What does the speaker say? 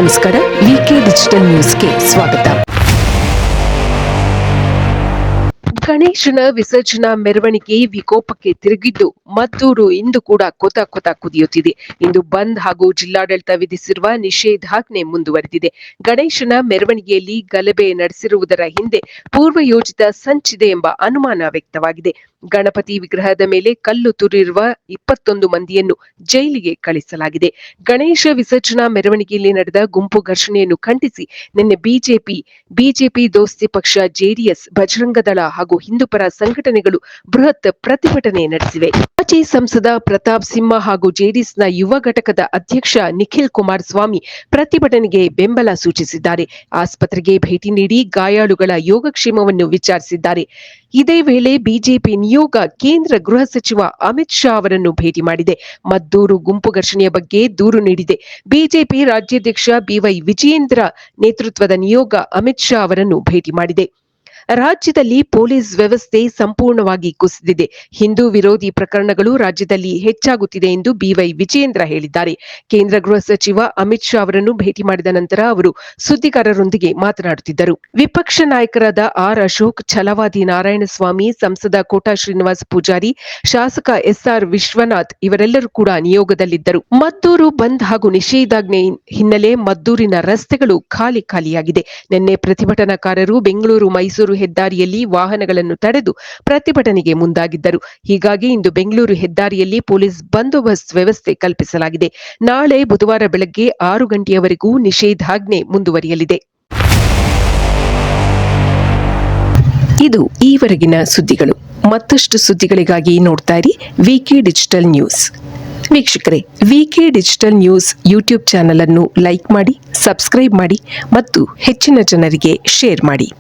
ನಮಸ್ಕಾರ, ವಿಕೆ ಡಿಜಿಟಲ್ ನ್ಯೂಸ್ಗೆ ಸ್ವಾಗತ. ಗಣೇಶನ ವಿಸರ್ಜನಾ ಮೆರವಣಿಗೆ ವಿಕೋಪಕ್ಕೆ ತಿರುಗಿದ್ದು ಮದ್ದೂರು ಇಂದು ಕೂಡ ಕೊತ ಕುದಿಯುತ್ತಿದೆ. ಇಂದು ಬಂದ್ ಹಾಗೂ ಜಿಲ್ಲಾಡಳಿತ ವಿಧಿಸಿರುವ ನಿಷೇಧಾಜ್ಞೆ ಮುಂದುವರೆದಿದೆ. ಗಣೇಶನ ಮೆರವಣಿಗೆಯಲ್ಲಿ ಗಲಭೆ ನಡೆಸಿರುವುದರ ಹಿಂದೆ ಪೂರ್ವಯೋಜಿತ ಸಂಚಿದೆ ಎಂಬ ಅನುಮಾನ ವ್ಯಕ್ತವಾಗಿದೆ. ಗಣಪತಿ ವಿಗ್ರಹದ ಮೇಲೆ ಕಲ್ಲು ತೂರಿರುವ 21 ಮಂದಿಯನ್ನು ಜೈಲಿಗೆ ಕಳಿಸಲಾಗಿದೆ. ಗಣೇಶ ವಿಸರ್ಜನಾ ಮೆರವಣಿಗೆಯಲ್ಲಿ ನಡೆದ ಗುಂಪು ಘರ್ಷಣೆಯನ್ನು ಖಂಡಿಸಿ ನಿನ್ನೆ ಬಿಜೆಪಿ ದೋಸ್ತಿ ಪಕ್ಷ ಜೆಡಿಎಸ್, ಬಜರಂಗ ದಳ ಹಾಗೂ ಹಿಂದೂಪರ ಸಂಘಟನೆಗಳು ಬೃಹತ್ ಪ್ರತಿಭಟನೆ ನಡೆಸಿವೆ. ಮಾಜಿ ಸಂಸದ ಪ್ರತಾಪ್ ಸಿಂಹ ಹಾಗೂ ಜೆಡಿಎಸ್ನ ಯುವ ಘಟಕದ ಅಧ್ಯಕ್ಷ ನಿಖಿಲ್ ಕುಮಾರಸ್ವಾಮಿ ಪ್ರತಿಭಟನೆಗೆ ಬೆಂಬಲ ಸೂಚಿಸಿದ್ದಾರೆ. ಆಸ್ಪತ್ರೆಗೆ ಭೇಟಿ ನೀಡಿ ಗಾಯಾಳುಗಳ ಯೋಗಕ್ಷೇಮವನ್ನು ವಿಚಾರಿಸಿದ್ದಾರೆ. ಇದೇ ವೇಳೆ ಬಿಜೆಪಿ ನಿಯೋಗ ಕೇಂದ್ರ ಗೃಹ ಸಚಿವ ಅಮಿತ್ ಶಾ ಅವರನ್ನು ಭೇಟಿ ಮಾಡಿದೆ. ಮದ್ದೂರು ಗುಂಪು ಘರ್ಷಣೆಯ ಬಗ್ಗೆ ದೂರು ನೀಡಿದೆ. ಬಿಜೆಪಿ ರಾಜ್ಯಾಧ್ಯಕ್ಷ ಬಿವೈ ವಿಜಯೇಂದ್ರ ನೇತೃತ್ವದ ನಿಯೋಗ ಅಮಿತ್ ಶಾ ಅವರನ್ನು ಭೇಟಿ ಮಾಡಿದೆ. ರಾಜ್ಯದಲ್ಲಿ ಪೊಲೀಸ್ ವ್ಯವಸ್ಥೆ ಸಂಪೂರ್ಣವಾಗಿ ಕುಸಿದಿದೆ. ಹಿಂದೂ ವಿರೋಧಿ ಪ್ರಕರಣಗಳು ರಾಜ್ಯದಲ್ಲಿ ಹೆಚ್ಚಾಗುತ್ತಿದೆ ಎಂದು ಬಿವೈ ವಿಜಯೇಂದ್ರ ಹೇಳಿದ್ದಾರೆ. ಕೇಂದ್ರ ಗೃಹ ಸಚಿವ ಅಮಿತ್ ಶಾ ಅವರನ್ನು ಭೇಟಿ ಮಾಡಿದ ನಂತರ ಅವರು ಸುದ್ದಿಗಾರರೊಂದಿಗೆ ಮಾತನಾಡುತ್ತಿದ್ದರು. ವಿಪಕ್ಷ ನಾಯಕರಾದ ಆರ್ ಅಶೋಕ್, ಛಲವಾದಿ ನಾರಾಯಣಸ್ವಾಮಿ, ಸಂಸದ ಕೋಟಾ ಶ್ರೀನಿವಾಸ ಪೂಜಾರಿ, ಶಾಸಕ ಎಸ್ಆರ್ ವಿಶ್ವನಾಥ್ ಇವರೆಲ್ಲರೂ ಕೂಡ ನಿಯೋಗದಲ್ಲಿದ್ದರು. ಮದ್ದೂರು ಬಂದ್ ಹಾಗೂ ನಿಷೇಧಾಜ್ಞೆ ಹಿನ್ನೆಲೆ ಮದ್ದೂರಿನ ರಸ್ತೆಗಳು ಖಾಲಿಯಾಗಿದೆ. ನಿನ್ನೆ ಪ್ರತಿಭಟನಾಕಾರರು ಬೆಂಗಳೂರು ಮೈಸೂರು ಹೆದ್ದಾರಿಯಲ್ಲಿ ವಾಹನಗಳನ್ನು ತಡೆದು ಪ್ರತಿಭಟನೆಗೆ ಮುಂದಾಗಿದ್ದರು. ಹೀಗಾಗಿ ಇಂದು ಬೆಂಗಳೂರು ಹೆದ್ದಾರಿಯಲ್ಲಿ ಪೊಲೀಸ್ ಬಂದೋಬಸ್ತ್ ವ್ಯವಸ್ಥೆ ಕಲ್ಪಿಸಲಾಗಿದೆ. ನಾಳೆ ಬುಧವಾರ ಬೆಳಗ್ಗೆ 6 ಗಂಟೆಯವರೆಗೂ ನಿಷೇಧಾಜ್ಞೆ ಮುಂದುವರಿಯಲಿದೆ. ಇದು ಈವರೆಗಿನ ಸುದ್ದಿಗಳು. ಮತ್ತಷ್ಟು ಸುದ್ದಿಗಳಿಗಾಗಿ ನೋಡ್ತಾ ಇರಿ ವಿಕೆ ಡಿಜಿಟಲ್ ನ್ಯೂಸ್. ವೀಕ್ಷಕರೇ, ವಿಕೆ ಡಿಜಿಟಲ್ ನ್ಯೂಸ್ ಯೂಟ್ಯೂಬ್ ಚಾನೆಲ್ ಅನ್ನು ಲೈಕ್ ಮಾಡಿ, ಸಬ್ಸ್ಕ್ರೈಬ್ ಮಾಡಿ ಮತ್ತು ಹೆಚ್ಚಿನ ಜನರಿಗೆ ಶೇರ್ ಮಾಡಿ.